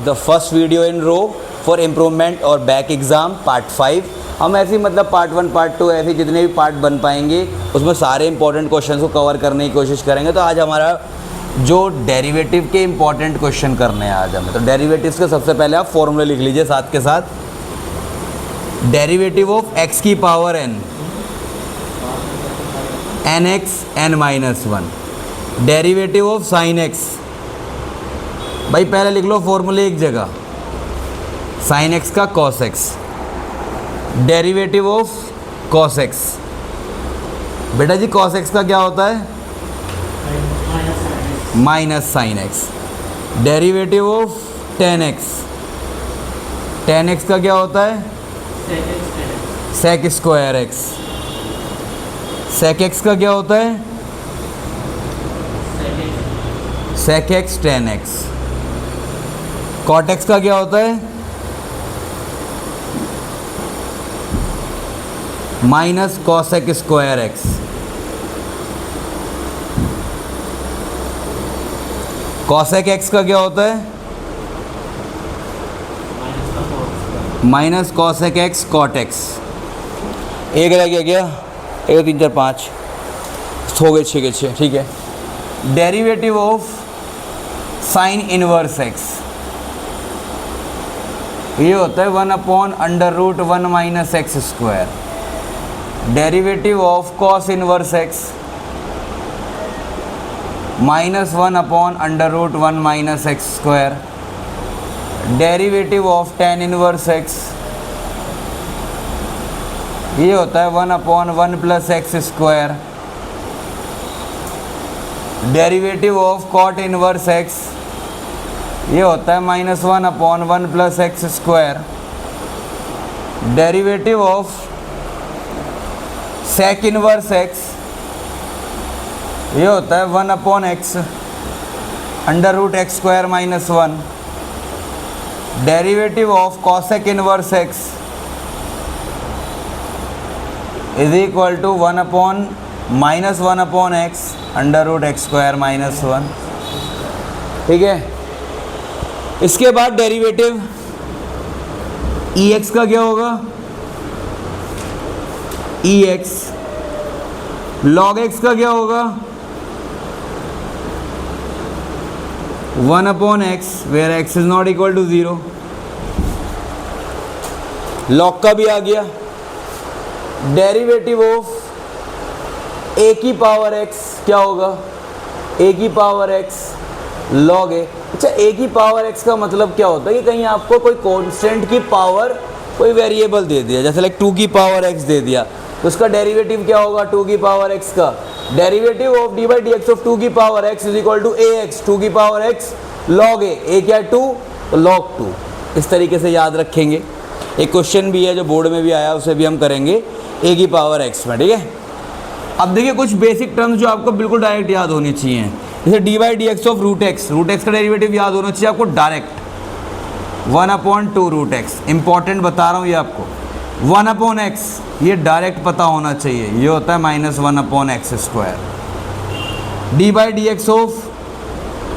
The first video in row for improvement और back exam part 5। हम ऐसे मतलब पार्ट 1 पार्ट 2 ऐसे जितने भी पार्ट बन पाएंगे उसमें सारे इंपॉर्टेंट क्वेश्चन को कवर करने की कोशिश करेंगे। तो आज हमारा जो डेरिवेटिव के इंपॉर्टेंट क्वेश्चन करने हैं आज हमें, तो डेरिवेटिव्स के सबसे पहले आप फॉर्मूले लिख लीजिए साथ के साथ। डेरिवेटिव ऑफ x की power n, nx n-1। Derivative of sine x, भाई पहले लिख लो फॉर्मूले एक जगह, साइन x का cos x। Derivative of cos x, बेटा जी कॉस x का क्या होता है? Minus sine x। Derivative of tan x, tan x का क्या होता है? Sec square x। Sec x का क्या होता है? Sec x tan x। Cot x का क्या होता है? Minus cosec square x। Cosec x का क्या होता है? Minus cosec x cot x। एक रह गया क्या? 1 3 4 5 हो गए 6 के 6, ठीक है। Derivative of sine inverse x, ये होता है 1/√1 minus x square. Derivative of cos inverse x, -1/√1 minus x square. Derivative of tan inverse x, ये होता है 1/1 plus x square. Derivative of cot inverse x, ये होता है -1/1 plus x square. Derivative of sec inverse x, ये होता है 1/x √x² -1। Derivative of cosec inverse x is equal to 1/(-1/x √x² -1। ठीक है। इसके बाद डेरिवेटिव ex का क्या होगा? ex। log x का क्या होगा? 1/x where x is not equal to 0। log का भी आ गया। डेरिवेटिव ऑफ a की पावर x क्या होगा? a की पावर x log a। अच्छा, a की पावर x का मतलब क्या होता है कि कहीं आपको कोई कांस्टेंट की पावर कोई वेरिएबल दे दिया, जैसे लाइक 2 की पावर x दे दिया, तो उसका डेरिवेटिव क्या होगा? 2 की पावर x का। डेरिवेटिव ऑफ d/dx ऑफ 2 की power x is equal to ax 2 की पावर x log a क्या है 2, तो log 2। इस तरीके से याद रखेंगे। एक क्वेश्चन भी है जो बोर्ड में भी आया, उसे भी हम करेंगे a की पावर x में, ठीक है। अब देखिए कुछ बेसिक टर्म्स जो आपको बिल्कुल डायरेक्ट याद होनी चाहिए, जैसे d/dx ऑफ √x का डेरिवेटिव याद होना चाहिए आपको डायरेक्ट, 1/2 √x। इंपॉर्टेंट बता रहा हूँ ये आपको। 1/x ये डायरेक्ट पता होना चाहिए, ये होता है -1/x²। d/dx ऑफ,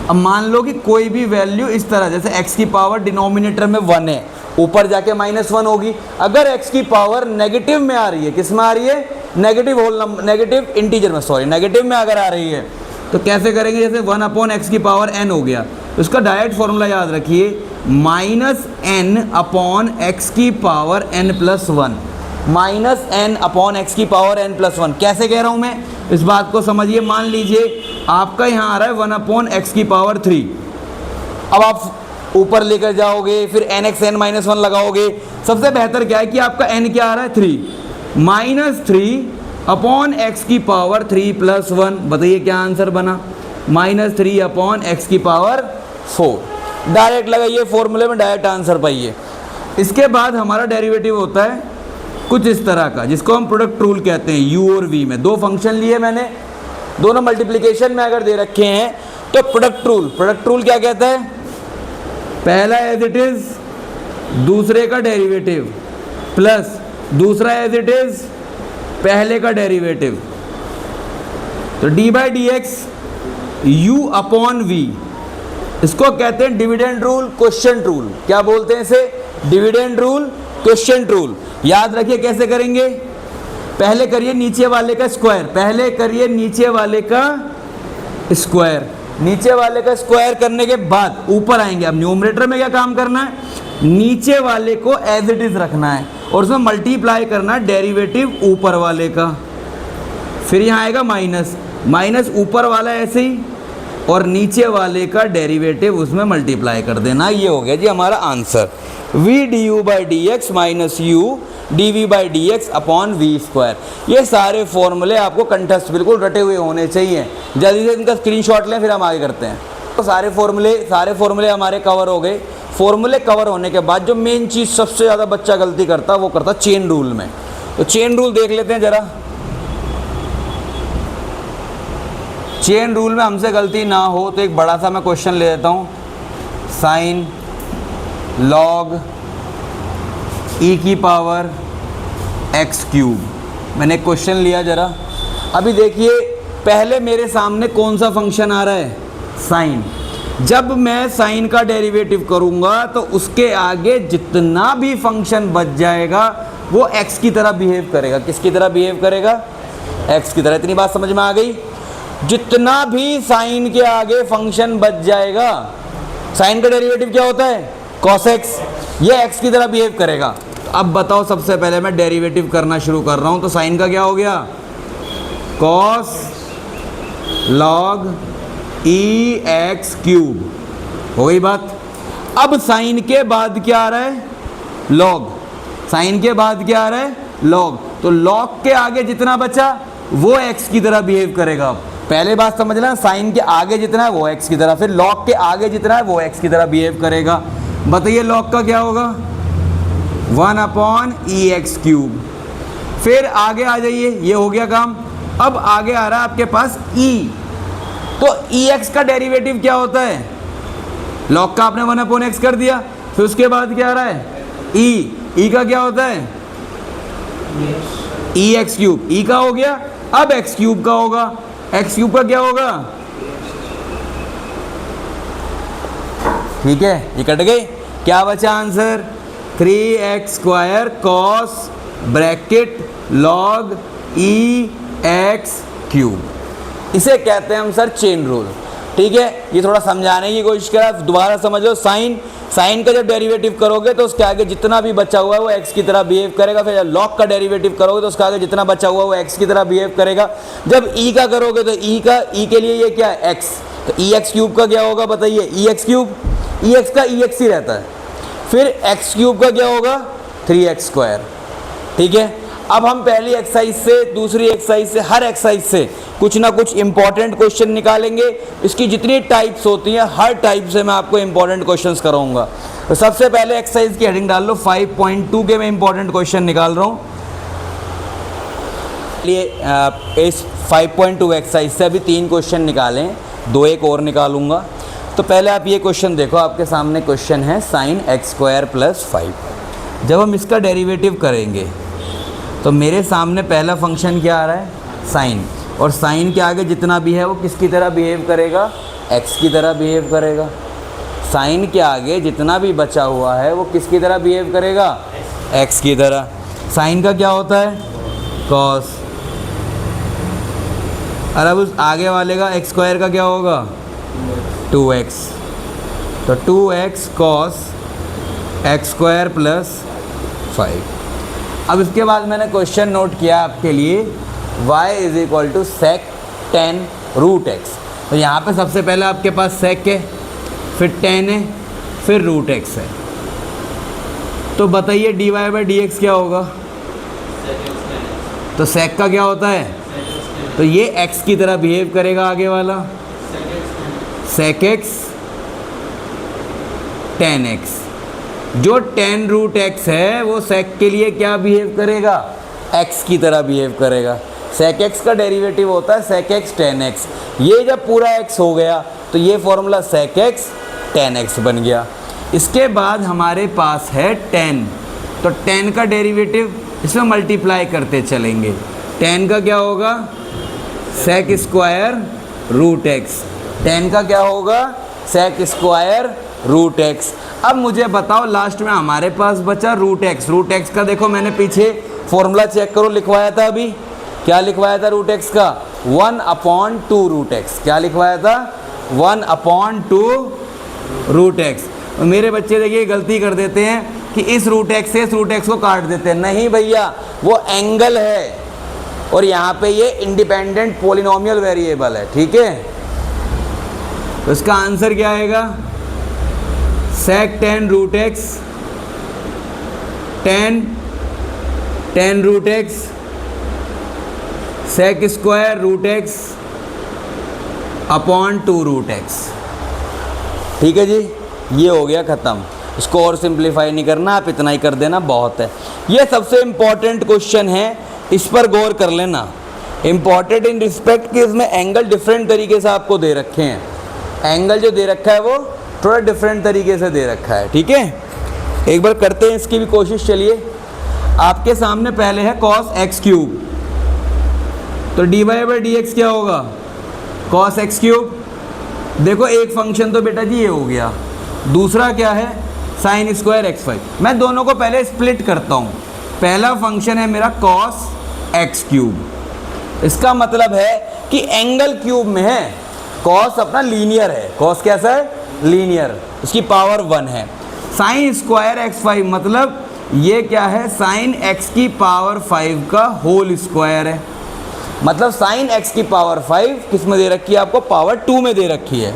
अब मान लो कि कोई भी वैल्यू इस तरह, जैसे x की पावर डिनोमिनेटर में 1 है, ऊपर जाके -1 होगी। अगर x की पावर नेगेटिव में आ रही है, किस में आ रही है? नेगेटिव इंटीजर में, सॉरी नेगेटिव में अगर आ रही है तो कैसे करेंगे? जैसे 1/x की पावर n हो गया, तो उसका डायरेक्ट फॉर्मूला याद रखिए, -n/x की पावर n+1। -n/x की पावर n+1 कैसे कह रहा हूँ मैं, इस बात को समझिए। मान लीजिए आपका यहाँ आ रहा है 1/x की पावर 3। अब आप ऊपर लेकर जाओगे, फिर nx n-1 लगाओगे। सबसे बेहतर क्या है कि आपका n क्या आ रहा है? 3। -3/x की पावर 3+1, बताइए क्या आंसर बना? -3/x की पावर 4। डायरेक्ट लगाइए फॉर्मूले में, डायरेक्ट आंसर पाइए। इसके बाद हमारा डेरिवेटिव होता है कुछ इस तरह का, जिसको हम प्रोडक्ट रूल कहते हैं। u और v में दो फंक्शन लिए मैंने, दोनों मल्टीप्लिकेशन में अगर दे रखे हैं तो प्रोडक्ट रूल क्या कहता है? पहला एज इट इज, दूसरे का डेरिवेटिव, प्लस दूसरा एज इट इज पहले का डेरिवेटिव। तो d/dx u/v इसको कहते हैं डिविडेंड रूल, क्वोशिएंट रूल। क्या बोलते हैं इसे? Dividend rule, quotient rule. याद रखिए कैसे करेंगे। पहले करिए नीचे वाले का स्क्वायर, पहले करिए नीचे वाले का स्क्वायर। नीचे वाले का स्क्वायर करने के बाद ऊपर आएंगे। अब न्यूमरेटर में क्या काम करना है? नीचे वाले को एज इट इज रखना है और उसमें मल्टीप्लाई करना है डेरिवेटिव ऊपर वाले का। फिर यहाँ आएगा माइनस, माइनस ऊपर वाला ऐसे ही और नीचे वाले का डेरिवेटिव उसमें मल्टीप्लाई कर देना। ये हो गया जी हमारा answer. v du by d x minus u d v by d x upon v square. ये सारे फॉर्मूले आपको कंठस्थ बिल्कुल रटे हुए होने चाहिए। जल्दी से इनका स्क्रीनशॉट लें, फिर हम आगे करते हैं। तो सारे फॉर्मूले हमारे कवर हो गए। फॉर्मूले कवर होने के बाद जो मेन चीज़ सबसे ज़्यादा बच्चा गलती करता वो करता चेन रूल में। तो चेन रूल देख लेते हैं ज़रा। चेन रूल में हमसे गलती ना हो तो एक बड़ा सा मैं क्वेश्चन ले लेता हूँ। साइन लॉग ई की पावर एक्स क्यूब, मैंने एक क्वेश्चन लिया ज़रा। अभी देखिए पहले मेरे सामने कौन सा फंक्शन आ रहा है? साइन। जब मैं साइन का डेरिवेटिव करूँगा तो उसके आगे जितना भी फंक्शन बच जाएगा वो एक्स की तरह बिहेव करेगा। किसकी तरह बिहेव करेगा? एक्स की तरह। इतनी बात समझ में आ गई? जितना भी साइन के आगे फंक्शन बच जाएगा, साइन का डेरिवेटिव क्या होता है? Cos x. ये एक्स की तरह बिहेव करेगा। तो अब बताओ, सबसे पहले मैं डेरिवेटिव करना शुरू कर रहा हूँ। तो साइन का क्या हो गया? Cos log e x cube. हो गई बात। अब साइन के बाद क्या आ रहा है? लॉग। साइन के बाद क्या आ रहा है? लॉग। तो लॉग के आगे जितना बचा वो एक्स की तरह बिहेव करेगा। अब पहले बात समझना, साइन के आगे जितना है वो एक्स की तरह, फिर लॉग के आगे जितना है वो एक्स की तरह बिहेव करेगा। बताइए लॉग का क्या होगा? 1 अपॉन ई एक्स क्यूब। फिर आगे आ जाइए, ये हो गया काम। अब आगे आ रहा है आपके पास ई। तो ई एक्स का डेरिवेटिव क्या होता है? लॉग का आपने 1 अपॉन एक्स कर दिया। फिर उसके बाद क्या आ रहा है? ई का क्या होता है? ई एक्स क्यूब। ई का हो गया, अब एक्स क्यूब का होगा। एक्स क्यूब का क्या होगा? ठीक है, ये कट गए। क्या बचा answer? 3x square cos bracket log e x cube. इसे कहते हैं हम सर चेन रूल। ठीक है, ये थोड़ा समझाने की कोशिश करा, दोबारा समझ लो। साइन का जब डेरिवेटिव करोगे तो उसके आगे जितना भी बचा हुआ है वो एक्स की तरह बिहेव करेगा। फिर जब लॉग का डेरिवेटिव करोगे तो उसके आगे जितना बचा हुआ है वो एक्स की तरह बिहेव करेगा। जब ई का करोगे तो ई के लिए ये क्या है? एक्स। तो ई एक्स क्यूब का क्या होगा बताइए? ई एक्स क्यूब। ई एक्स का ई एक्स ही रहता है। फिर एक्स क्यूब का क्या होगा? 3x square. ठीक है, अब हम पहली एक्सरसाइज से, दूसरी एक्सरसाइज से, हर एक्सरसाइज से कुछ ना कुछ इंपॉर्टेंट क्वेश्चन निकालेंगे। इसकी जितनी टाइप्स होती हैं हर टाइप से मैं आपको इंपॉर्टेंट क्वेश्चंस कराऊंगा। तो सबसे पहले एक्सरसाइज की हेडिंग डाल लो 5.2 के मैं इंपॉर्टेंट क्वेश्चन निकाल रहा हूँ। इस 5.2 एक्सरसाइज से अभी 3 क्वेश्चन निकालें, 2 एक और निकालूंगा। तो पहले आप ये क्वेश्चन देखो, आपके सामने क्वेश्चन है साइन एक्स स्क्वायर प्लस 5। जब हम इसका डेरिवेटिव करेंगे तो मेरे सामने पहला फंक्शन क्या आ रहा है? साइन। और साइन के आगे जितना भी है वो किसकी तरह बिहेव करेगा? एक्स की तरह बिहेव करेगा। साइन के आगे जितना भी बचा हुआ है वो किसकी तरह बिहेव करेगा? एक्स की तरह। साइन का क्या होता है? कॉस। और अब उस आगे वाले का एक्स स्क्वायर का क्या होगा? 2x। तो 2x cos x square plus 5। अब इसके बाद मैंने क्वेश्चन नोट किया आपके लिए, y is equal to sec 10 root x. तो यहाँ पे सबसे पहले आपके पास सेक है, फिर 10 है, फिर रूट एक्स है। तो बताइए dy बाई डी एक्स क्या होगा? तो सेक का क्या होता है? तो ये x की तरह बिहेव करेगा आगे वाला, सेक एक्स 10x। जो 10 रूट एक्स है वो सेक के लिए क्या बिहेव करेगा? x की तरह बिहेव करेगा। सेक एक्स का डेरिवेटिव होता है सेक एक्स 10x। ये जब पूरा x हो गया तो ये फॉर्मूला सेक एक्स 10x बन गया। इसके बाद हमारे पास है 10। तो 10 का डेरिवेटिव इसमें मल्टीप्लाई करते चलेंगे। 10 का क्या होगा? Sec square root x. 10 का क्या होगा? Sec square root x. अब मुझे बताओ लास्ट में हमारे पास बचा रूट एक्स। रूट एक्स का देखो मैंने पीछे फॉर्मूला चेक करो, लिखवाया था अभी। क्या लिखवाया था रूट एक्स का? 1/2 रूट एक्स। क्या लिखवाया था? 1/2 रूट एक्स। मेरे बच्चे देखिए गलती कर देते हैं कि इस रूट एक्स से इस रूट एक्स को काट देते हैं। नहीं भैया, वो एंगल है और यहाँ पे ये इंडिपेंडेंट पॉलिनोमियल वेरिएबल है, ठीक है। तो इसका आंसर क्या आएगा? Sec 10 root x, 10 root x, sec square root x upon 2 root x. ठीक है जी, ये हो गया ख़त्म। इसको और सिंप्लीफाई नहीं करना, आप इतना ही कर देना, बहुत है। ये सबसे इम्पॉर्टेंट क्वेश्चन है, इस पर गौर कर लेना। इम्पॉर्टेंट इन रिस्पेक्ट कि इसमें एंगल डिफरेंट तरीके से आपको दे रखे हैं। एंगल जो दे रखा है वो थोड़ा डिफरेंट तरीके से दे रखा है, ठीक है। एक बार करते हैं इसकी भी कोशिश। चलिए, आपके सामने पहले है cos x क्यूब, तो dy/dx क्या होगा? cos x cube. देखो एक फंक्शन तो बेटा जी ये हो गया, दूसरा क्या है? sin square x5। मैं दोनों को पहले स्प्लिट करता हूँ। पहला फंक्शन है मेरा cos x क्यूब। इसका मतलब है कि एंगल क्यूब में है। cos अपना लीनियर है, cos कैसा है? लीनियर, उसकी पावर 1 है। sin स्क्वायर x5 मतलब ये क्या है? sin x की पावर 5 का होल स्क्वायर है। मतलब sin x की पावर 5 किस में दे रखी है आपको? पावर 2 में दे रखी है।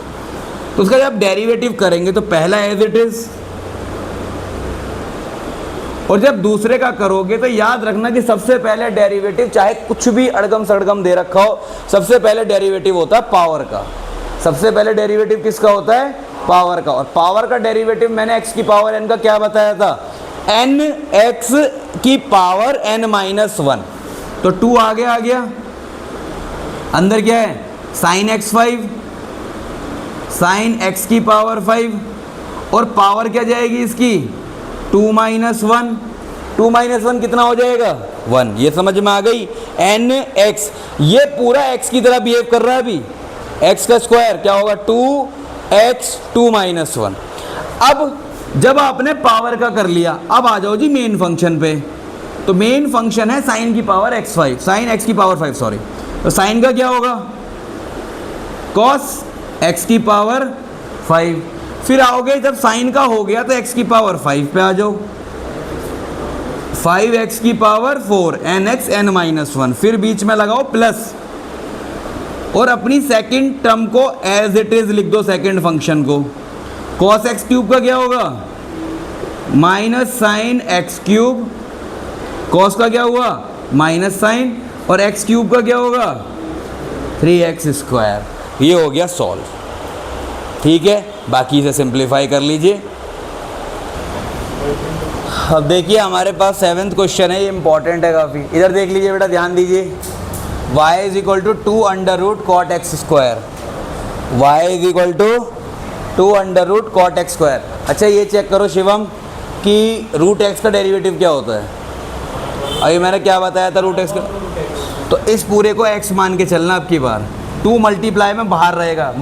तो उसका जब डेरिवेटिव करेंगे तो पहला एज इट इज, और जब दूसरे का करोगे तो याद रखना कि सबसे पहले डेरिवेटिव, चाहे कुछ भी अड़गम सड़गम दे रखा हो, सबसे पहले डेरिवेटिव होता है पावर का। सबसे पहले डेरिवेटिव किसका होता है? पावर का। और पावर का डेरिवेटिव मैंने x की पावर n का क्या बताया था? n x की पावर n-1। तो 2 आगे आ गया, अंदर क्या है? sin x5, sin x की पावर 5, और पावर क्या जाएगी इसकी? 2-1। 2-1 कितना हो जाएगा? 1। ये समझ में आ गई? nx, ये पूरा x की तरह बिहेव कर रहा है अभी। x का स्क्वायर क्या होगा? 2x 2-1। अब जब आपने पावर का कर लिया, अब आ जाओ जी मेन फंक्शन पे। तो मेन फंक्शन है sin की पावर x5, sin x की पावर 5 सॉरी। तो sin का क्या होगा? cos x की पावर 5। फिर आओगे, जब sin का हो गया तो x की पावर 5 पे आ जाओ, 5x की पावर 4, nx n-1। फिर बीच में लगाओ प्लस, और अपनी सेकंड टर्म को एज इट इज लिख दो, सेकंड फंक्शन को। cos x क्यूब का क्या होगा? Minus sin x cube. cos का क्या हुआ? माइनस sin, और x क्यूब का क्या होगा? 3x square. ये हो गया सॉल्व, ठीक है। बाकी इसे सिंप्लीफाई कर लीजिए। अब देखिए हमारे पास 7th क्वेश्चन है, ये इंपॉर्टेंट है काफ़ी। इधर देख लीजिए बेटा, ध्यान दीजिए। y is equal to 2 cot x square. y is equal to 2 cot x square. अच्छा ये चेक करो शिवम कि रूट एक्स का डेरिवेटिव क्या होता है? अभी मैंने क्या बताया था रूट एक्स का? तो इस पूरे को x मान के चलना अब की बार। 2 मल्टीप्लाई में बाहर रहेगा।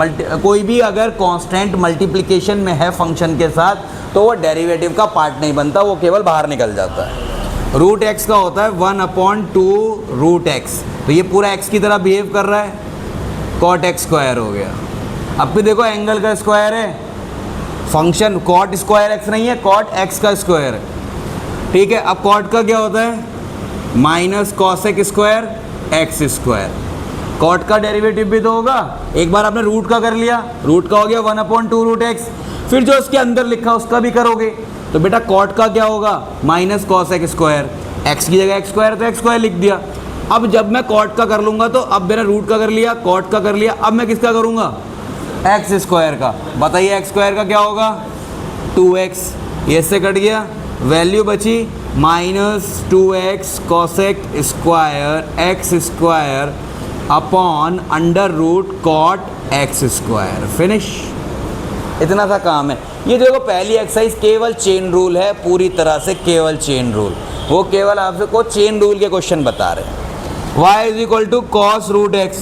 कोई भी अगर कांस्टेंट मल्टीप्लिकेशन में है फंक्शन के साथ तो वो डेरिवेटिव का पार्ट नहीं बनता, वो केवल बाहर निकल जाता है। रूट एक्स का होता है 1/2 रूट एक्स। तो ये पूरा x की तरह बिहेव कर रहा है, cot x स्क्वायर हो गया। अब भी देखो एंगल का स्क्वायर है, फंक्शन cot स्क्वायर x नहीं है, cot x का स्क्वायर है, ठीक है। अब cot का क्या होता है? Minus cosec square x square. cot का डेरिवेटिव भी तो होगा। एक बार आपने रूट का कर लिया, रूट का हो गया 1/2 रूट एक्स। फिर जो उसके अंदर लिखा उसका भी करोगे तो बेटा cot का क्या होगा? Minus cosec square. x की जगह x स्क्वायर तो x स्क्वायर लिख दिया। अब जब मैं cot का कर लूँगा तो अब मेरा रूट का कर लिया, cot का कर लिया, अब मैं किसका करूँगा? x स्क्वायर का। बताइए x स्क्वायर का क्या होगा? 2x। ये से कट गया, वैल्यू बची -2x cosec square x square upon √cot x square. Finish. इतना सा काम है। ये देखो पहली एक्सरसाइज केवल चेन रूल है, पूरी तरह से केवल चेन रूल। वो केवल आपको चेन रूल के क्वेश्चन बता रहे हैं। y is equal to cos root x,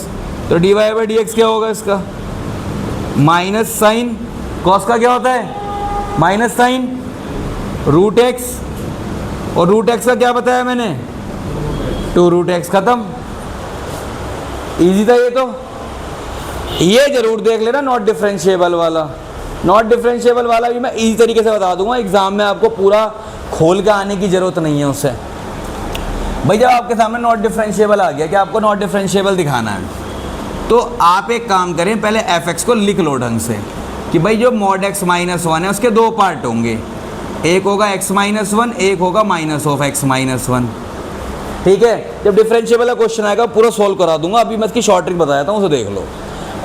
तो dy/dx क्या होगा इसका? माइनस साइन कॉस का क्या होता है? माइनस साइन रूट एक्स, और रूट एक्स का क्या बताया मैंने? 2 रूट एक्स। खत्म, इजी था ये तो। ये जरूर देख लेना नॉट डिफरेंशिएबल वाला। नॉट डिफरेंशिएबल वाला भी मैं इजी तरीके से बता दूंगा, एग्जाम में आपको पूरा खोल के आने की जरूरत नहीं है उससे। भाई जब आपके सामने नॉट डिफरेंशिएबल आ गया कि आपको नॉट डिफरेंशिएबल दिखाना है, तो आप एक काम करें, पहले एफ एक्स को लिख लो ढंग से कि भाई जो मॉड एक्स माइनस वन है उसके 2 पार्ट होंगे, एक होगा एक्स माइनस वन, एक होगा minus of x minus one. ठीक है, जब डिफरेंशिएबल का क्वेश्चन आएगा पूरा सॉल्व करा दूंगा, अभी मैं इसकी शॉर्ट ट्रिक बताता हूँ, उसे देख लो।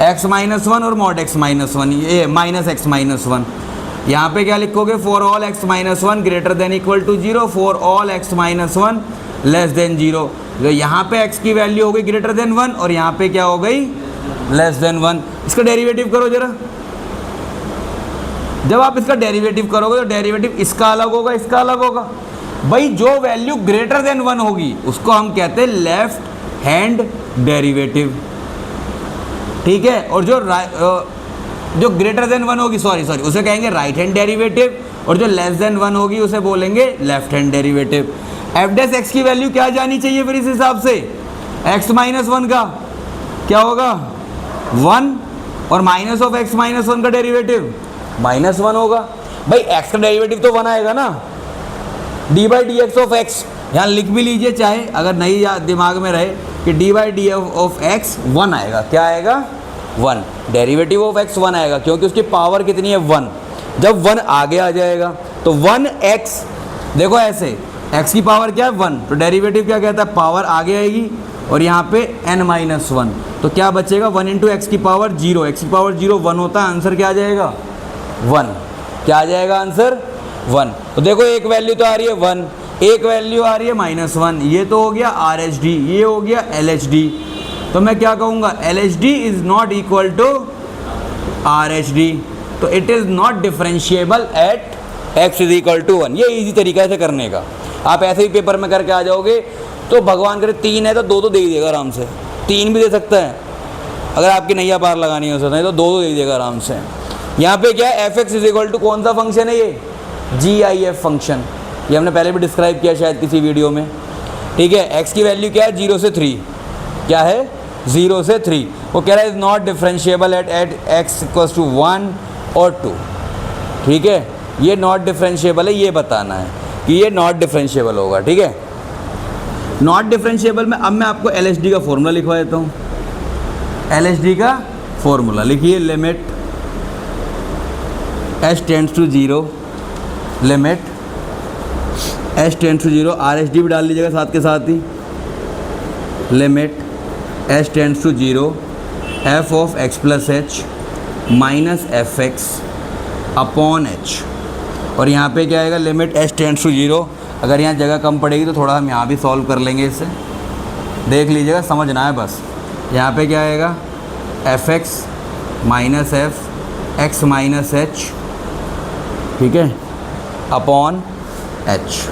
एक्स माइनस वन और मॉड एक्स माइनस वन, ये माइनस एक्स माइनस वन, यहाँ पे क्या लिखोगे? For all x minus one greater than equal to 0, for all x minus one less than 0। तो यहाँ पे x की वैल्यू हो गई ग्रेटर देन 1 और यहाँ पे क्या हो गई? Less than 1। इसका डेरिवेटिव करो जरा। जब आप इसका डेरिवेटिव करोगे तो डेरिवेटिव इसका अलग होगा, इसका अलग होगा। भाई जो वैल्यू ग्रेटर देन 1 होगी उसको हम कहते हैं लेफ्ट हैंड डेरिवेटिव। ठीक है, और जो ग्रेटर देन 1 होगी सॉरी उसे कहेंगे राइट हैंड डेरिवेटिव, और जो लेस देन 1 होगी उसे बोलेंगे left hand derivative. F dash x की वैल्यू क्या जानी चाहिए फिर इस हिसाब से? एक्स माइनस वन का क्या होगा? 1, और minus of x minus one का डेरिवेटिव -1 होगा। भाई एक्स का डेरिवेटिव तो 1 आएगा ना, D by d x of x, यहाँ लिख भी लीजिए चाहे, अगर नहीं दिमाग में रहे कि D by D of x 1 आएगा। क्या आएगा? 1। डेरिवेटिव ऑफ एक्स 1 आएगा क्योंकि उसकी पावर कितनी है? 1। जब 1 आगे आ जाएगा तो 1x, देखो ऐसे x की पावर क्या है? 1, तो डेरिवेटिव क्या कहता है? पावर आगे आएगी और यहाँ पे n-1, तो क्या बचेगा? 1 इंटू एक्स की पावर 0, एक्स की पावर 0 1 होता है, आंसर क्या आ जाएगा? 1। क्या आ जाएगा आंसर? 1। तो देखो एक वैल्यू तो आ रही है 1, एक वैल्यू आ रही है -1, ये तो हो गया RHD, ये हो गया LHD। तो मैं क्या कहूँगा? LHD is not equal to RHD, तो it is not differentiable at x is equal to 1। ये इजी तरीका से करने का, आप ऐसे ही पेपर में करके आ जाओगे तो भगवान करे 3 है तो 2 दे ही देगा आराम से, 3 भी दे सकता है अगर आपकी नैया पार लगानी हो सकता है तो 2 दे ही देगा आराम से। यहाँ पे क्या है? F x is equal to कौन सा फंक्शन है? ये GIF फंक्शन, ये हमने पहले भी डिस्क्राइब किया शायद किसी वीडियो में। ठीक है, x की वैल्यू क्या है? 0 से 3। क्या है? 0 से 3। वो कह रहा है is not differentiable at x equals to 1 और 2। ठीक है, ये नॉट डिफरेंशिएबल है, ये बताना है कि ये नॉट डिफरेंशिएबल होगा। ठीक है, नॉट डिफरेंशिएबल में अब मैं आपको LHD का फॉर्मूला लिखवा देता हूँ। LHD का फॉर्मूला लिखिए, limit h tends to 0, limit h tends to 0, RHD भी डाल लीजिएगा साथ के साथ ही, limit h tends to 0 f of x plus h minus f x upon h। और यहाँ पे क्या आएगा? Limit h tends to 0। अगर यहाँ जगह कम पड़ेगी तो थोड़ा हम यहाँ भी सॉल्व कर लेंगे, इससे देख लीजिएगा, समझना है बस। यहाँ पे क्या आएगा? F x minus f x minus H, ठीक है, अपॉन एच।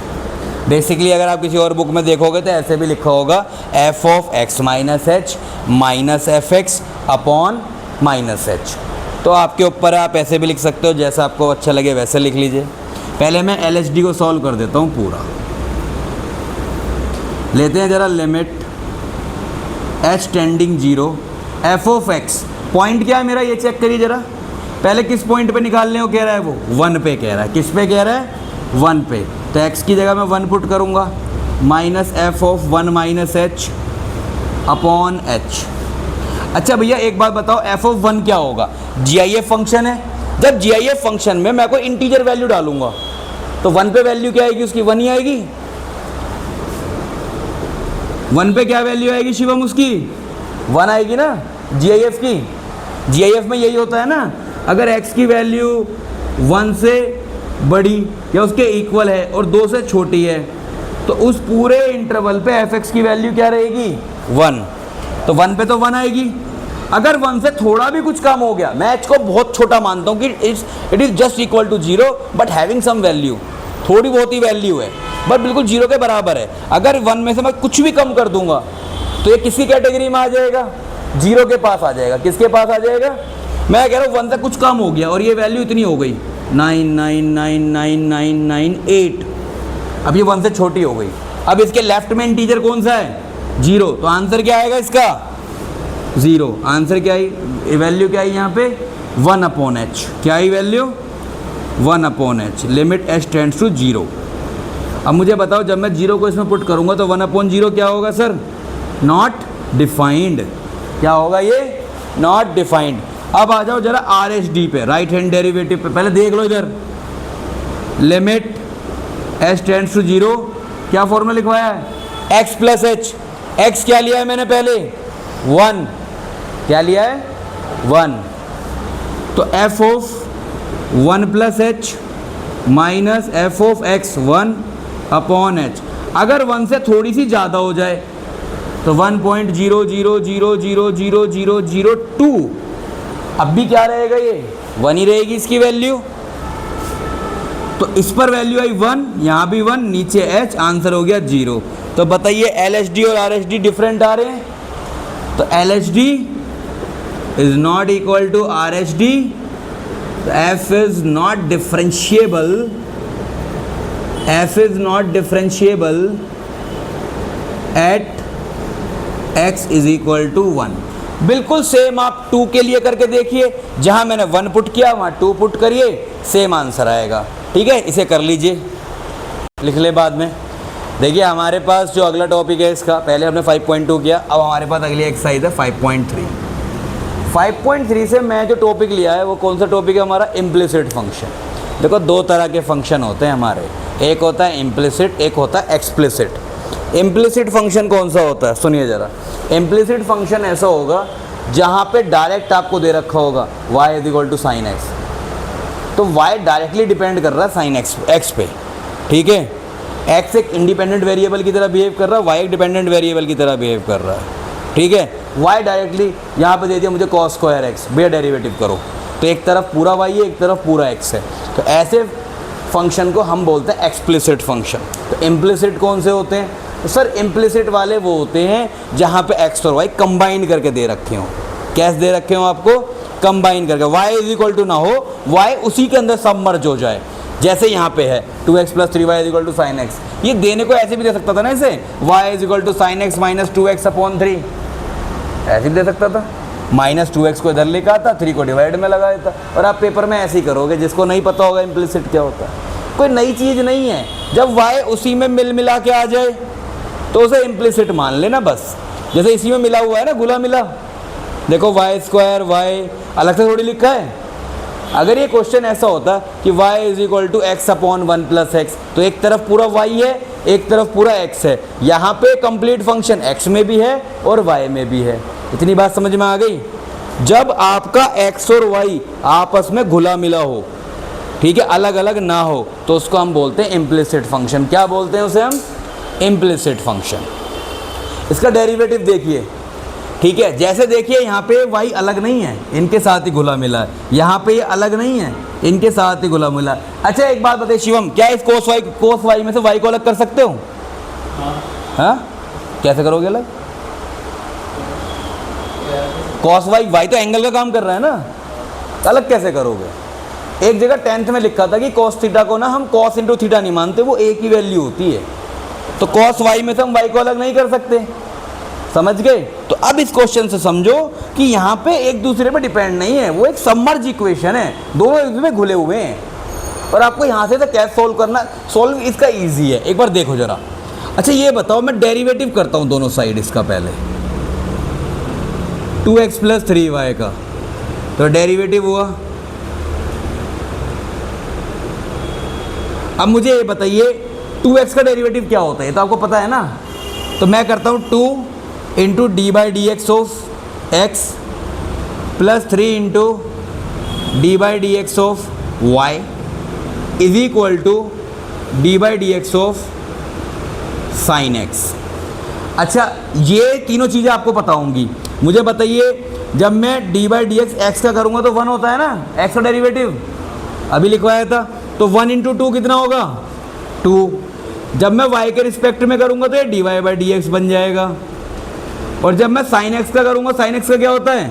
बेसिकली अगर आप किसी और बुक में देखोगे तो ऐसे भी लिखा होगा F of x minus H minus f x upon minus H. तो आपके ऊपर आप ऐसे भी लिख सकते हो, जैसा आपको अच्छा लगे वैसे लिख लीजिए। पहले मैं LHD को सॉल्व कर देता हूँ पूरा। लेते हैं जरा, limit h tending 0 f of x, point क्या है मेरा ये चेक करिए जरा। पहले किस पॉइंट पे निकालने को कह रहा है? वो 1 पे कह रहा है। किस पे कह रहा है? 1 पे। तो x की जगह मैं 1 पुट करूँगा, minus F of 1 minus H upon H. अच्छा भैया एक बात बताओ, f ऑफ 1 क्या होगा? GIF फंक्शन है। जब GIF फंक्शन में मैं कोई इंटीजर वैल्यू डालूंगा तो 1 पे वैल्यू क्या आएगी? उसकी 1 ही आएगी। 1 पे क्या वैल्यू आएगी शिवम? उसकी 1 आएगी ना GIF की। GIF में यही होता है ना, अगर x की वैल्यू 1 से बड़ी या उसके इक्वल है और 2 से छोटी है तो उस पूरे इंटरवल पे fx की वैल्यू क्या रहेगी? 1। तो 1 पे तो 1 आएगी। अगर 1 से थोड़ा भी कुछ कम हो गया, मैं h को बहुत छोटा मानता हूँ कि it is just equal to 0 but having some value, थोड़ी बहुत ही वैल्यू है बट बिल्कुल 0 के बराबर है। अगर 1 में से मैं कुछ भी कम कर दूंगा तो ये किसकी कैटेगरी में आ जाएगा? 0 के पास आ जाएगा। किसके पास आ जाएगा? मैं कह रहा हूँ 1 से कुछ कम हो गया और ये वैल्यू इतनी हो गई 9999998। अब ये 1 से छोटी हो गई। अब इसके लेफ्ट में इंटीजर कौन सा है? 0। तो आंसर क्या आएगा इसका? 0। आंसर क्या आई? वैल्यू क्या आई यहाँ पे? 1/h। क्या आई value? 1/h। Limit h tends to 0। अब मुझे बताओ, जब मैं 0 को इसमें पुट करूँगा तो 1/0 क्या होगा सर? Not defined. क्या होगा ये? Not defined. अब आ जाओ जरा RHD पे, राइट हैंड डेरिवेटिव पे। पहले देख लो इधर, लिमिट h टेंड्स टू 0। क्या फॉर्मूला लिखवाया है? x plus h। x क्या लिया है मैंने पहले? 1। क्या लिया है? 1। तो f of 1 plus h minus f of x 1/h। अगर 1 से थोड़ी सी ज़्यादा हो जाए तो 1.00000002। अब भी क्या रहेगा? ये 1 ही रहेगी इसकी वैल्यू। तो इस पर वैल्यू आई 1, यहाँ भी 1, नीचे h, आंसर हो गया 0। तो बताइए LHD और RHD डिफरेंट आ रहे हैं। तो LHD is not equal to RHD। f is not differentiable. f is not differentiable at x is equal to 1। बिल्कुल सेम आप 2 के लिए करके देखिए। जहां मैंने 1 पुट किया वहां 2 पुट करिए, सेम आंसर आएगा। ठीक है, इसे कर लीजिए, लिख ले बाद में। देखिए हमारे पास जो अगला टॉपिक है इसका, पहले हमने 5.2 किया, अब हमारे पास अगली एक्सरसाइज है 5.3। 5.3 से मैं जो टॉपिक लिया है वो कौन सा टॉपिक है हमारा? Implicit function. देखो 2 तरह के फंक्शन होते हैं हमारे, एक होता है इम्प्लिसिट, एक होता है एक्सप्लिसिट। इम्प्लिसिट फंक्शन कौन सा होता है? सुनिए ज़रा। इम्प्लिसिट फंक्शन ऐसा होगा जहाँ पे डायरेक्ट आपको दे रखा होगा y is equal to sine x. तो y डायरेक्टली डिपेंड कर रहा है साइन एक्स पे। ठीक है, x एक इंडिपेंडेंट वेरिएबल की तरह बिहेव कर रहा है, y एक डिपेंडेंट वेरिएबल की तरह बिहेव कर रहा है। ठीक है, y डायरेक्टली यहाँ पे दे दिया मुझे cos स्क्वायर x, भैया डेरिवेटिव करो। तो एक तरफ पूरा y है, एक तरफ पूरा x है। तो ऐसे फंक्शन को हम बोलते हैं एक्सप्लिसिट फंक्शन। तो इम्प्लिसिट कौन से होते हैं? तो सर इम्प्लिसिट वाले वो होते हैं जहाँ पे x और y कंबाइन करके दे रखे हों। कैसे दे रखे हों आपको? कंबाइन करके। y इज इक्वल टू ना हो, y उसी के अंदर सबमर्ज हो जाए। जैसे यहाँ पे है 2x plus 3y is equal to sine x. ये देने को ऐसे भी दे सकता था ना, इसे y is equal to sine x minus 2x/3, ऐसे भी दे सकता था। माइनस 2x को इधर लेकर आता, 3 को डिवाइड में लगा देता। और आप पेपर में ऐसे ही करोगे। जिसको नहीं पता होगा इम्प्लिसिट क्या होता है, कोई नई चीज़ नहीं है। जब y उसी में मिल मिला के आ जाए तो उसे इम्प्लिसिट मान लेना बस। जैसे इसी में मिला हुआ है ना, घुला मिला। देखो y स्क्वायर y अलग से थोड़ी लिखा है। अगर ये क्वेश्चन ऐसा होता कि y is equal to x/1 plus x, तो एक तरफ पूरा y है, एक तरफ पूरा x है। यहाँ पे कंप्लीट फंक्शन x में भी है और y में भी है। इतनी बात समझ में आ गई? जब आपका x और y आपस में घुला मिला हो, ठीक है, अलग अलग ना हो, तो उसको हम बोलते हैं इम्प्लिसिट फंक्शन। क्या बोलते हैं उसे हम? Implicit function. इसका डेरिवेटिव देखिए। ठीक है, जैसे देखिए यहाँ पे y अलग नहीं है, इनके साथ ही घुला मिला है। यहाँ पे ये अलग नहीं है, इनके साथ ही घुला मिला। अच्छा एक बात बताइए शिवम, क्या इस कोस y में से y को अलग कर सकते हो? हाँ, कैसे करोगे अलग? cos y तो एंगल का काम कर रहा है ना, अलग कैसे करोगे? एक जगह 10th में लिखा था कि cos थीटा को ना हम cos इंटू थीटा नहीं मानते, वो एक ही वैल्यू होती है। तो cos y में से हम y को अलग नहीं कर सकते। समझ गए? तो अब इस क्वेश्चन से समझो कि यहाँ पे एक दूसरे पे डिपेंड नहीं है, वो एक सबमर्ज इक्वेशन है, दोनों एक दूसरे में घुले हुए हैं। और आपको यहाँ से तो कैसे सोल्व करना, सोल्व इसका इजी है, एक बार देखो जरा। अच्छा ये बताओ, मैं डेरिवेटिव करता हूँ दोनों साइड इसका। पहले 2x प्लस 3y का तो डेरिवेटिव हुआ। अब मुझे ये बताइए 2x का डेरिवेटिव क्या होता है, तो आपको पता है ना। तो मैं करता हूँ 2 into d by d x of x plus 3 into d by d x of y is equal to d by d x of sine x. अच्छा ये तीनों चीज़ें आपको पता होंगी। मुझे बताइए, जब मैं डी बाई डी एक्स का करूँगा तो 1 होता है ना, x का डेरिवेटिव अभी लिखवाया था। तो 1 इंटू 2 कितना होगा? 2। जब मैं y के रिस्पेक्ट में करूँगा तो ये d y by d x बन जाएगा। और जब मैं साइन एक्स का करूँगा, साइन एक्स का क्या होता है?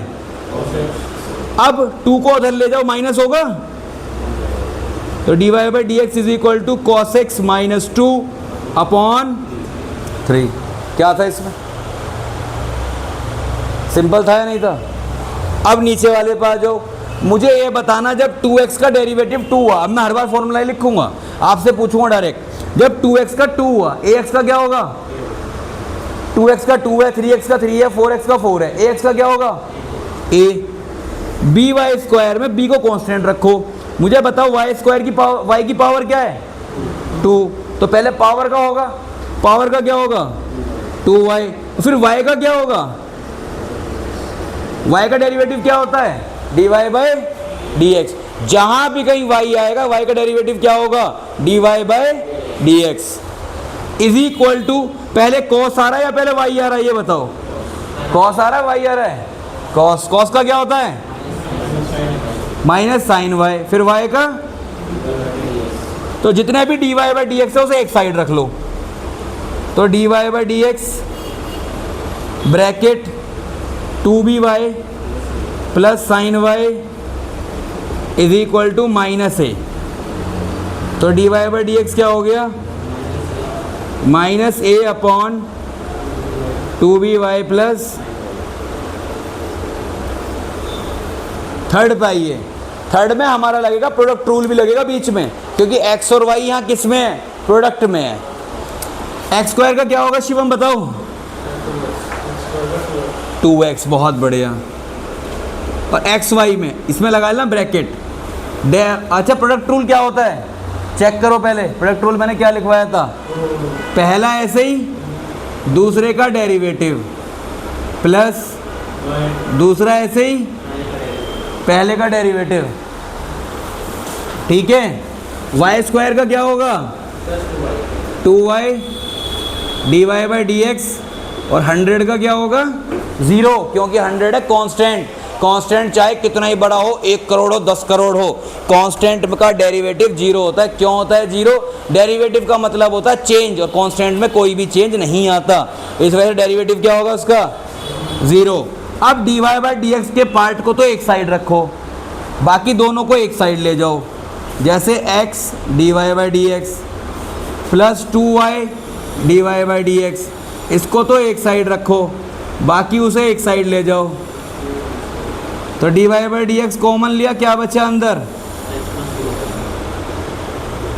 अब 2 को उधर ले जाओ, माइनस होगा, तो dy by d x is equal to cos x minus 2 upon 3। क्या था इसमें? सिंपल था या नहीं था? अब नीचे वाले पे आ जाओ, मुझे ये बताना जब 2x का डेरिवेटिव 2 हुआ, अब मैं हर बार फॉर्मूला ही लिखूंगा, आपसे पूछूंगा डायरेक्ट, जब 2x का 2 हुआ ax का क्या होगा? 2x का 2 है, 3x का 3 है, 4x का 4 है, ax का क्या होगा? a। बी वाई स्क्वायर में b को कांस्टेंट रखो, मुझे बताओ y स्क्वायर की पावर, y की पावर क्या है? 2, तो पहले पावर का होगा, पावर का क्या होगा? 2y, फिर y का क्या होगा? y का डेरिवेटिव क्या होता है? dy by d x. जहां भी कहीं y आएगा y का डेरिवेटिव क्या होगा? dy by d x is equal to, पहले cos आ रहा है या पहले y आ रहा है ये बताओ? cos आ रहा है, y आ रहा है? cos, cos का क्या होता है? माइनस साइन y, फिर y का, तो जितने भी dy बाई डी एक्स है उसे एक साइड रख लो, तो dy by d x bracket 2by plus sine y is equal to minus a, तो dy बाई डी एक्स क्या हो गया? Minus a upon 2by plus, third पे आइए, थर्ड में हमारा लगेगा प्रोडक्ट रूल भी लगेगा बीच में, क्योंकि x और y यहाँ किस में है? प्रोडक्ट में है। एक्स स्क्वायर का क्या होगा शिवम बताओ? 2x, बहुत बढ़िया। और एक्स वाई में इसमें लगा लेना ब्रैकेट। अच्छा, प्रोडक्ट रूल क्या होता है चेक करो पहले। प्रोडक्ट रूल मैंने क्या लिखवाया था? पहला ऐसे ही, दूसरे का डेरिवेटिव प्लस दूसरा ऐसे ही, पहले का डेरिवेटिव, ठीक है। वाई स्क्वायर का क्या होगा? 2y dy by d x, और 100 का क्या होगा? 0, क्योंकि 100 है कांस्टेंट। कांस्टेंट चाहे कितना ही बड़ा हो, 1 करोड़ हो, 10 करोड़ हो, कांस्टेंट का डेरिवेटिव 0 होता है। क्यों होता है 0? डेरिवेटिव का मतलब होता है चेंज, और कांस्टेंट में कोई भी चेंज नहीं आता, इस वजह से डेरिवेटिव क्या होगा उसका? 0। अब dy बाई डी एक्स के पार्ट को तो एक साइड रखो, बाकी दोनों को एक साइड ले जाओ। जैसे x dy by d x plus 2y dy by d x, इसको तो एक साइड रखो, बाकी उसे एक साइड ले जाओ। तो dy by d x common लिया, क्या बचा अंदर?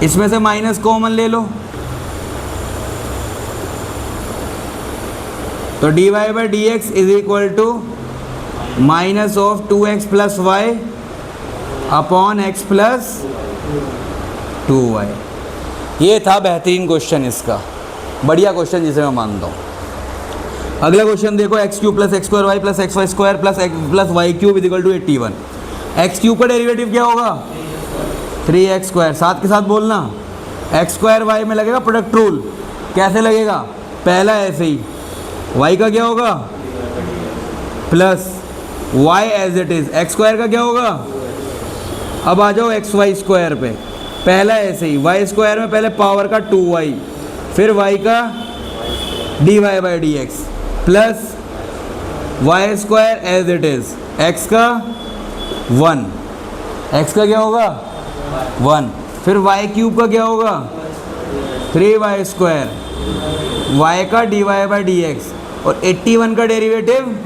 इसमें से माइनस कॉमन ले लो, तो dy by d x is equal to minus of 2x plus y upon x plus 2y। ये था बेहतरीन क्वेश्चन, इसका बढ़िया क्वेश्चन जिसे मैं मानता हूँ। अगला क्वेश्चन देखो, x cube plus x square y plus x y square plus x plus y cube equal to 81। X cube का डेरिवेटिव क्या होगा? 3x स्क्वायर, साथ के साथ बोलना। एक्स स्क्वायर वाई में लगेगा प्रोडक्ट रूल, कैसे लगेगा? पहला ऐसे ही, वाई का क्या होगा? Plus y as it is, x square का क्या होगा? अब आ जाओ एक्स वाई स्क्वायर पे, पहला ऐसे ही, वाई स्क्वायर में पहले पावर का 2y, फिर y का dy by d x plus y square as it is, x का 1, x का क्या होगा? 1, फिर y क्यूब का क्या होगा? 3y स्क्वायर, y का dy बाई डी एक्स, और 81 का डेरिवेटिव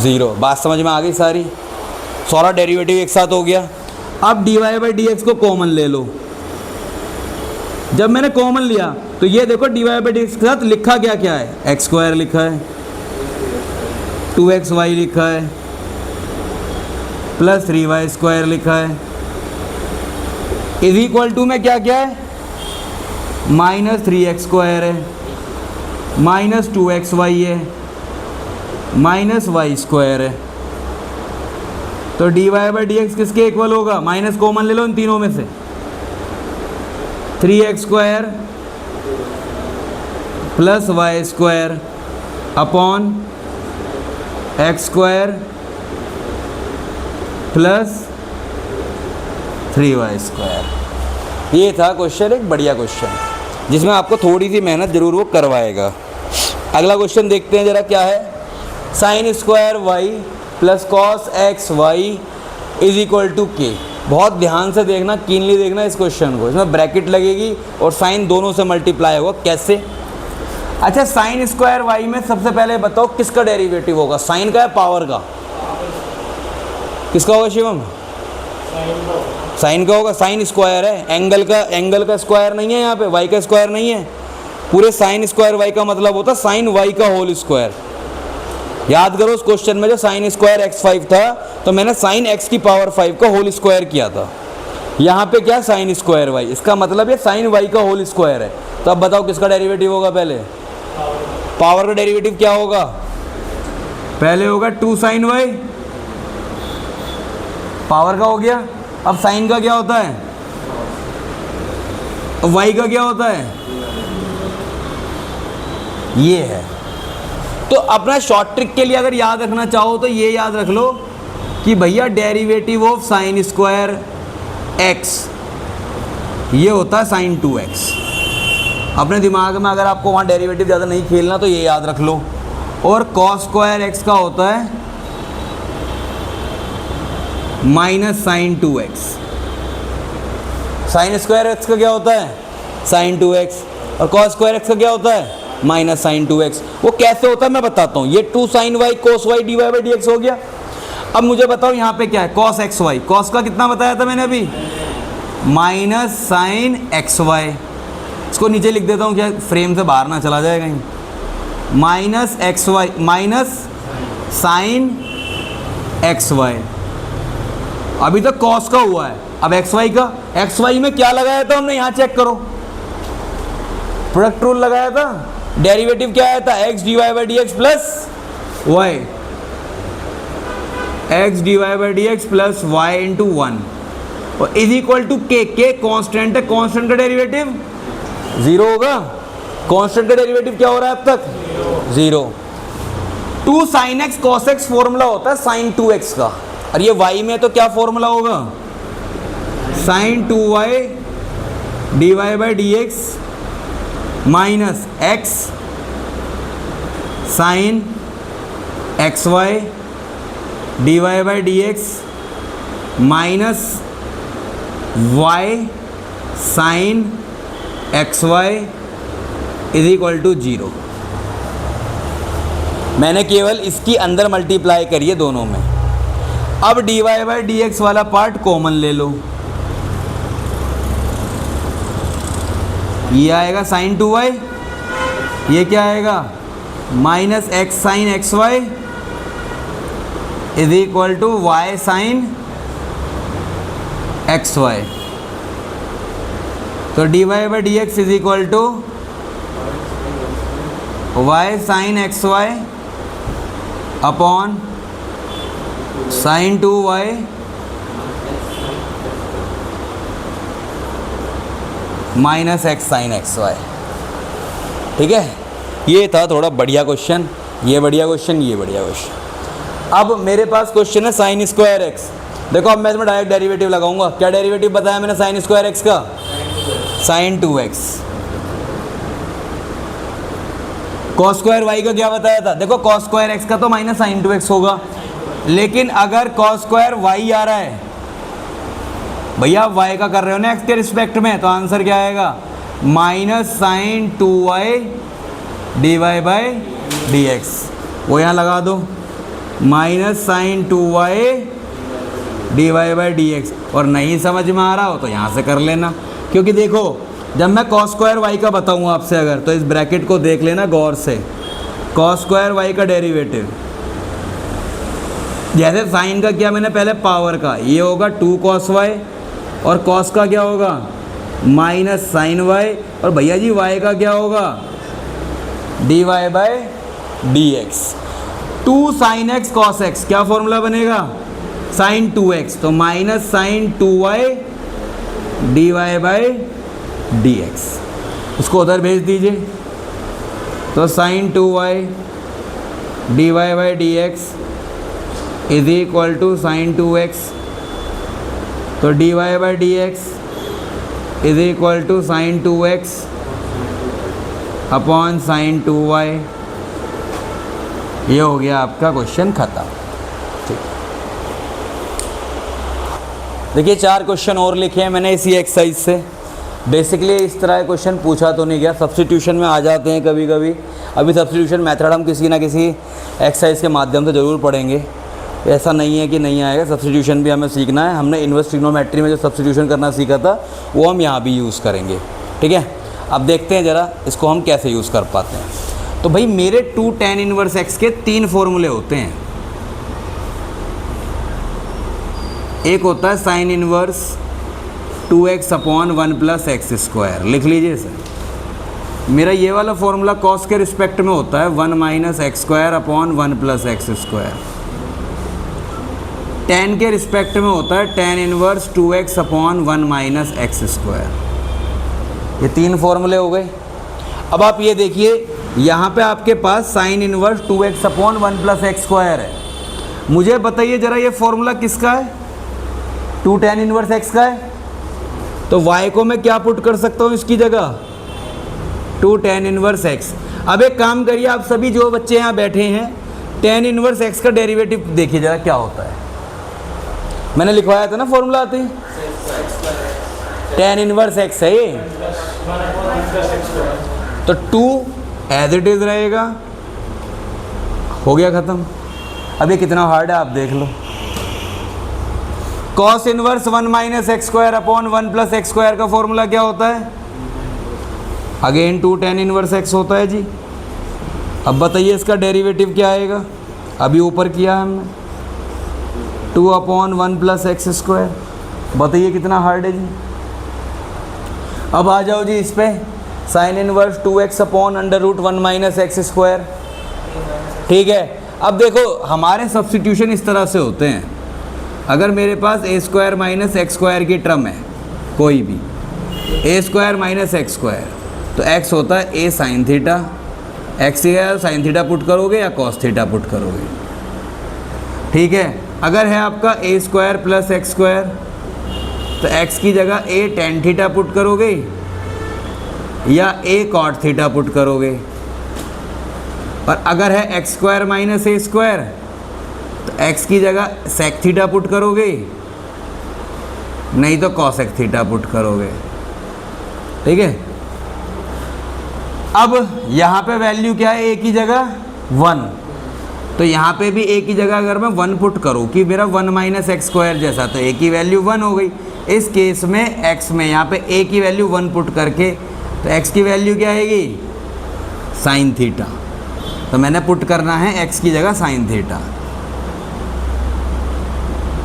0। बात समझ में आ गई सारी? सारा डेरिवेटिव एक साथ हो गया। अब dy बाई डी एक्स को कॉमन ले लो। जब मैंने कॉमन लिया तो ये देखो dy बाई डी एक्स के साथ लिखा क्या क्या है? एक्स स्क्वायर लिखा है, 2xy लिखा है, प्लस 3y स्क्वायर लिखा है, इज इक्वल टू में क्या क्या है? माइनस 3x स्क्वायर है, माइनस 2xy है, माइनस y स्क्वायर है। तो dy बाई डी एक्स किसके इक्वल होगा? माइनस कॉमन ले लो इन तीनों में से, 3x square plus y square upon x square plus 3y square. ये था क्वेश्चन, एक बढ़िया क्वेश्चन जिसमें आपको थोड़ी सी मेहनत जरूर वो करवाएगा। अगला क्वेश्चन देखते हैं जरा क्या है। Sine square y plus cos x y is equal to k. बहुत ध्यान से देखना, कीनली देखना इस क्वेश्चन को, इसमें ब्रैकेट लगेगी और साइन दोनों से मल्टीप्लाई होगा। कैसे? अच्छा, साइन स्क्वायर वाई में सबसे पहले बताओ किसका डेरिवेटिव होगा, साइन का या पावर का? किसका होगा शिवम? साइन का होगा। साइन स्क्वायर है, एंगल का स्क्वायर नहीं है यहाँ पे, वाई का स्क्वायर नहीं है। पूरे साइन स्क्वायर वाई का मतलब होता है साइन वाई का होल स्क्वायर। याद करो उस क्वेश्चन में जो साइन स्क्वायर x5 था तो मैंने साइन x की पावर 5 का होल स्क्वायर किया था। यहाँ पे क्या साइन स्क्वायर वाई, इसका मतलब ये साइन वाई का होल स्क्वायर है। तो अब बताओ किसका डेरिवेटिव होगा? पहले पावर का डेरिवेटिव क्या होगा? पहले होगा 2 साइन वाई, पावर का हो गया। अब साइन का क्या होता है? वाई का क्या होता है? ये है। तो अपना शॉर्ट ट्रिक के लिए अगर याद रखना चाहो तो ये याद रख लो कि भैया derivative of sign square x ये होता है साइन 2x। अपने दिमाग में अगर आपको वहाँ डेरिवेटिव ज़्यादा नहीं खेलना तो ये याद रख लो। और कॉस स्क्वायर x का होता है minus sine 2x। Sine square x का क्या होता है? Sign 2x। और कॉस स्क्वायर x का क्या होता है? Minus sine 2x। वो कैसे होता है मैं बताता हूँ। ये 2 sine y cos y d y by d x हो गया। अब मुझे बताओ यहाँ पे क्या है? Cos x Y. कॉस का कितना बताया था मैंने अभी? Minus sine x y. इसको नीचे लिख देता हूँ, क्या फ्रेम से बाहर ना चला जाए कहीं। Minus x y minus sine x y. अभी तक कॉस का हुआ है, अब एक्स वाई का। एक्स वाई में क्या लगाया था हमने? यहाँ चेक करो, प्रोडक्ट रूल लगाया था। डेरिवेटिव क्या आया था? X d y by d x plus y, x d y by d x plus y into 1 और इज इक्वल टू के। के कॉन्स्टेंट है, कॉन्स्टेंट का डेरिवेटिव 0 होगा। कॉन्स्टेंट का डेरिवेटिव क्या हो रहा है अब तक? 0। 2 sine x cos x formula होता है साइन 2x का, और ये y में तो क्या फॉर्मूला होगा? Sine 2y d y by d x minus x sine x y d y by d x minus y sine x y is equal to 0। मैंने केवल इसकी अंदर मल्टीप्लाई करी है दोनों में। अब d y by d x वाला पार्ट कॉमन ले लो, ये आएगा साइन 2y, ये क्या आएगा? Minus x sine x y is equal to y sine x y. तो d y by d x is equal to y sine x y upon sine 2y minus x sine x y. ठीक है, ये था थोड़ा बढ़िया question, ये बढ़िया question, ये बढ़िया क्वेश्चन। अब मेरे पास क्वेश्चन है साइन स्क्वायर एक्स। देखो अब मैं इसमें डायरेक्ट डेरिवेटिव लगाऊंगा। क्या डेरिवेटिव बताया मैंने साइन स्क्वायर एक्स का? Sine 2x। Cos square y का क्या बताया था? देखो कॉस स्क्वायर एक्स का तो माइनस साइन 2x होगा, लेकिन अगर कॉस स्क्वायर वाई आ रहा है, भैया आप y का कर रहे हो ना x के रिस्पेक्ट में, तो आंसर क्या आएगा? Minus sine 2y d y by d x. वो यहाँ लगा दो, minus sine 2y d y by d x. और नहीं समझ में आ रहा हो तो यहाँ से कर लेना, क्योंकि देखो जब मैं कॉस स्क्वायर वाई का बताऊँ आपसे अगर, तो इस ब्रैकेट को देख लेना गौर से। कॉस स्क्वायर वाई का डेरिवेटिव, जैसे साइन का किया मैंने पहले पावर का, ये होगा 2 cos y, और कॉस का क्या होगा? माइनस साइन वाई, और भैया जी वाई का क्या होगा? D y by d x. 2 sine x cos x, क्या फॉर्मूला बनेगा? साइन 2x, तो minus sine 2y d y by d x. इसको उधर भेज दीजिए, तो sine 2y d y by d x is equal to sine 2x, तो d y by d x is equal to sine 2x upon sine 2y। ये हो गया आपका क्वेश्चन खत्म। ठीक। देखिए 4 क्वेश्चन और लिखे हैं मैंने इसी एक्सरसाइज से। बेसिकली इस तरह के क्वेश्चन पूछा तो नहीं गया, सब्स्टिट्यूशन में आ जाते हैं कभी कभी। अभी सब्स्टिट्यूशन मेथड हम किसी ना किसी एक्सरसाइज के माध्यम से ज़रूर पढ़ेंगे, ऐसा नहीं है कि नहीं आएगा। सब्स्टिट्यूशन भी हमें सीखना है। हमने इन्वर्स ट्रिग्नोमेट्री में जो सब्स्टिट्यूशन करना सीखा था वो हम यहाँ भी यूज़ करेंगे, ठीक है। अब देखते हैं ज़रा इसको हम कैसे यूज़ कर पाते हैं। तो भाई मेरे 2 tan इनवर्स x के 3 फॉर्मूले होते हैं। एक होता है sign inverse 2x upon 1 plus x square, लिख लीजिए सर। मेरा ये वाला फॉर्मूला कॉस के रिस्पेक्ट में होता है 1 minus x square upon 1 plus x square. tan के रिस्पेक्ट में होता है tan inverse 2x upon 1 minus x square. ये 3 फॉर्मूले हो गए। अब आप ये देखिए, यहाँ पे आपके पास sine inverse 2x upon 1 plus x square है। मुझे बताइए ज़रा ये फॉर्मूला किसका है? 2 tan इनवर्स x का है। तो y को मैं क्या पुट कर सकता हूँ इसकी जगह? 2 tan इनवर्स x। अब एक काम करिए, आप सभी जो बच्चे यहाँ बैठे हैं, tan इनवर्स x का डेरिवेटिव देखिए ज़रा क्या होता है। मैंने लिखवाया था ना फॉर्मूला आते ही, tan इनवर्स x है ये। तो 2 एज इट इज रहेगा, हो गया ख़त्म। अब ये कितना हार्ड है आप देख लो। cos inverse 1 minus x square upon 1 plus x square का फॉर्मूला क्या होता है? अगेन 2 tan इनवर्स x होता है जी। अब बताइए इसका डेरिवेटिव क्या आएगा? अभी ऊपर किया है हमने 2 अपॉन 1 प्लस एक्स स्क्वायर। बताइए कितना हार्ड है जी। अब आ जाओ जी इस पे, sine inverse 2x upon under root 1 minus x square, ठीक है। अब देखो हमारे सब्स्टिट्यूशन इस तरह से होते हैं। अगर मेरे पास ए स्क्वायर माइनस एक्स स्क्वायर की टर्म है कोई भी, ए स्क्वायर माइनस एक्स स्क्वायर, तो x होता है ए साइन थीटा। एक्स या साइन थीटा पुट करोगे या कॉस थीटा पुट करोगे, ठीक है। अगर है आपका ए स्क्वायर प्लस एक्स स्क्वायर, तो x की जगह ए टेन थीटा पुट करोगे या ए कॉट थीटा पुट करोगे। और अगर है एक्स स्क्वायर माइनस ए स्क्वायर, तो x की जगह सेक थीटा पुट करोगे, नहीं तो कॉसेक थीटा पुट करोगे, ठीक है। अब यहाँ पे वैल्यू क्या है? a की जगह 1, तो यहाँ पे भी a की जगह अगर मैं 1 पुट करूँ कि मेरा 1 माइनस एक्स स्क्वायर जैसा, तो a की वैल्यू 1 हो गई। इस केस में x में यहाँ पे a की वैल्यू 1 पुट करके, तो x की वैल्यू क्या आएगी? Sine theta. तो मैंने पुट करना है x की जगह साइन थीटा,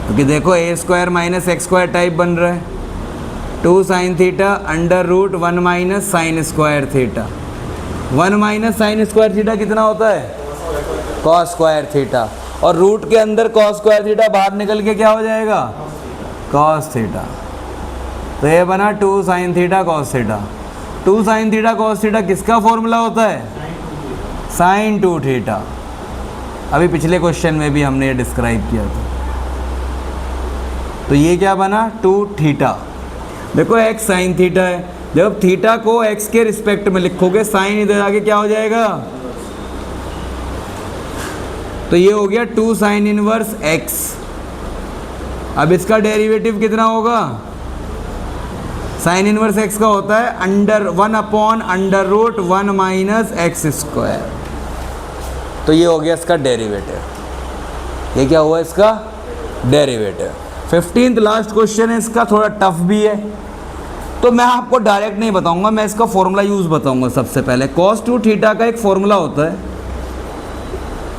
क्योंकि देखो a square minus x square type बन रहा है। 2 sine theta under root 1 minus sine square theta. 1 minus sine square theta कितना होता है? Cos square theta. और रूट के अंदर कॉस स्क्वायर थीटा बाहर निकल के क्या हो जाएगा? Cos theta. तो ये बना 2 sine theta cos theta. 2 sine theta cos theta किसका फॉर्मूला होता है? Sine 2 theta. अभी पिछले क्वेश्चन में भी हमने ये डिस्क्राइब किया था। तो ये क्या बना? 2 थीटा। देखो x साइन थीटा है, जब थीटा को x के रिस्पेक्ट में लिखोगे, साइन इधर आगे क्या हो जाएगा? तो ये हो गया 2 साइन इनवर्स x। अब इसका डेरिवेटिव कितना होगा? साइन इनवर्स x का होता है under 1 upon under root 1 minus x square. तो ये हो गया इसका डेरिवेटिव। ये क्या हुआ इसका? डेरिवेटिव। 15th लास्ट क्वेश्चन है इसका, थोड़ा टफ भी है, तो मैं आपको डायरेक्ट नहीं बताऊंगा, मैं इसका फॉर्मूला यूज़ बताऊंगा। सबसे पहले cos 2 थीटा का एक फॉर्मूला होता है।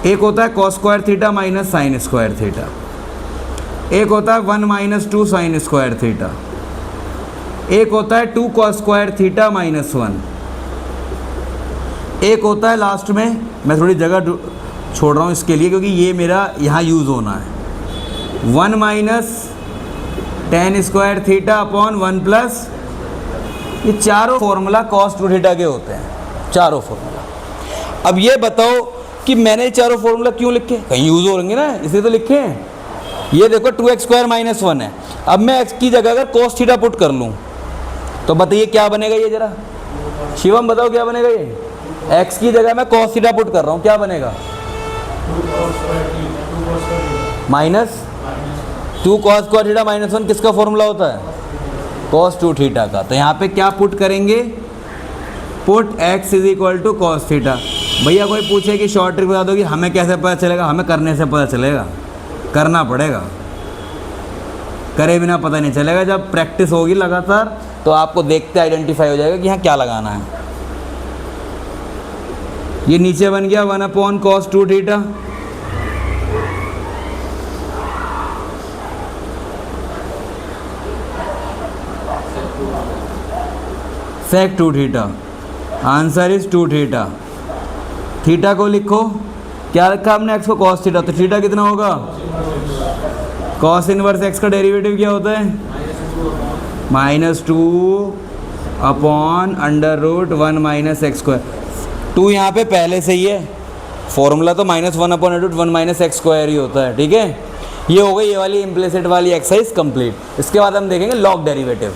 एक होता है cos square theta minus sine square theta. एक होता है 1 माइनस 2 साइन स्क्वायर थीटा। एक होता है 2 cos स्क्वायर थीटा माइनस 1। एक होता है लास्ट में, मैं थोड़ी जगह छोड़ रहा हूँ इसके लिए क्योंकि ये मेरा यहाँ यूज़ होना है, 1 minus ten square theta upon 1 plus. ये चारों फॉर्मूला cos 2 थीटा के होते हैं, चारों फॉर्मूला। अब ये बताओ कि मैंने चारों फॉर्मूला क्यों लिखे? कहीं यूज़ हो रहेंगे ना, इसलिए तो लिखे हैं। ये देखो 2x स्क्वायर माइनस 1 है। अब मैं x की जगह अगर cos थीटा पुट कर लूँ तो बताइए क्या बनेगा? ये जरा शिवम बताओ क्या बनेगा? ये x की जगह मैं cos थीटा पुट कर रहा हूँ, क्या बनेगा? Minus 2 cos square theta minus 1 किसका फॉर्मूला होता है? cos 2 थीटा का। तो यहाँ पे क्या पुट करेंगे? Put x is equal to cos theta. भैया कोई पूछे कि शॉर्ट ट्रिक बता दो, कि हमें कैसे पता चलेगा? हमें करने से पता चलेगा, करना पड़ेगा, करे बिना पता नहीं चलेगा। जब प्रैक्टिस होगी लगातार तो आपको देखते आइडेंटिफाई हो जाएगा कि यहाँ क्या लगाना है। ये नीचे बन गया 1 upon cos 2 theta, sec 2 theta, answer is 2 theta. Theta को लिखो, क्या रखा हमने? x को कॉस थीटा, तो थीटा कितना होगा? कॉस इनवर्स x का डेरिवेटिव क्या होता है? -2 upon under root 1 minus x square. 2 यहाँ पे पहले से ही है, फॉर्मूला तो -1 upon root 1 minus x square ही होता है, ठीक है। ये हो गई ये वाली इम्प्लिसिट वाली एक्सरसाइज कंप्लीट। इसके बाद हम देखेंगे लॉग डेरिवेटिव।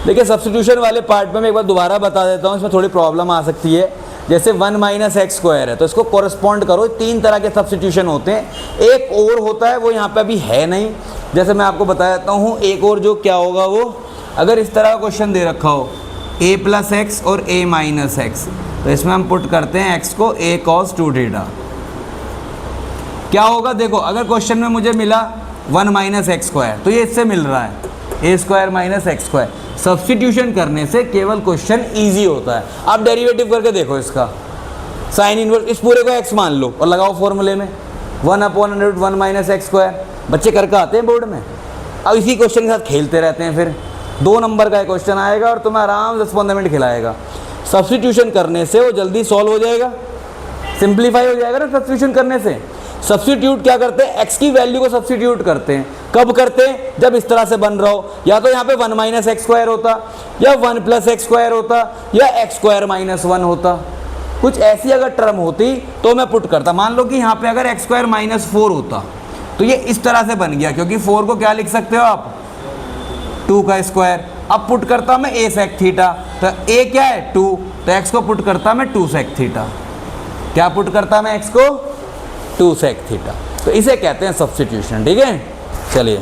देखिए सब्स्टिट्यूशन वाले पार्ट में मैं एक बार दोबारा बता देता हूँ, इसमें थोड़ी प्रॉब्लम आ सकती है। जैसे 1 माइनस एक्स स्क्वायर है तो इसको कोरस्पॉन्ड करो। 3 तरह के सब्स्टिट्यूशन होते हैं। एक और होता है, वो यहाँ पे अभी है नहीं, जैसे मैं आपको बता देता हूँ। एक और जो क्या होगा, वो अगर इस तरह का क्वेश्चन दे रखा हो a प्लस एक्स और a माइनस एक्स, तो इसमें हम पुट करते हैं x को a cos 2 थीटा। क्या होगा देखो, अगर क्वेश्चन में मुझे मिला 1 माइनस एक्स स्क्वायर, तो ये इससे मिल रहा है a square minus x square. Substitution करने से केवल क्वेश्चन इजी होता है। आप डेरिवेटिव करके देखो इसका, साइन इनवर्स, इस पूरे को x मान लो और लगाओ फॉर्मूले में 1 upon root 1 minus x square. बच्चे करके आते हैं बोर्ड में, अब इसी क्वेश्चन के साथ खेलते रहते हैं। फिर 2 नंबर का क्वेश्चन आएगा और तुम्हें आराम से 10-15 मिनट खिलाएगा। सब्स्टिट्यूशन करने से वो जल्दी सॉल्व हो जाएगा, सिंप्लीफाई हो जाएगा ना सब्स्टिट्यूशन करने से। सब्स्टिट्यूट क्या करते हैं? x की वैल्यू को सब्स्टिट्यूट करते हैं। कब करते हैं? जब इस तरह से बन रहा हो, या तो यहाँ पे 1 माइनस एक्स स्क्वायर होता, या 1 प्लस एक्स स्क्वायर होता, या एक्स स्क्वायर माइनस 1 होता। कुछ ऐसी अगर टर्म होती तो मैं पुट करता। मान लो कि यहाँ पे अगर एक्स स्क्वायर माइनस 4 होता, तो ये इस तरह से बन गया, क्योंकि 4 को क्या लिख सकते हो आप? 2 का स्क्वायर। अब पुट करता मैं a सेक थीटा, तो a क्या है? 2, तो x को पुट करता मैं 2 सेक थीटा। क्या पुट करता मैं x को? 2 सेक थीटा। तो इसे कहते हैं सब्स्टिट्यूशन, ठीक है। चलिए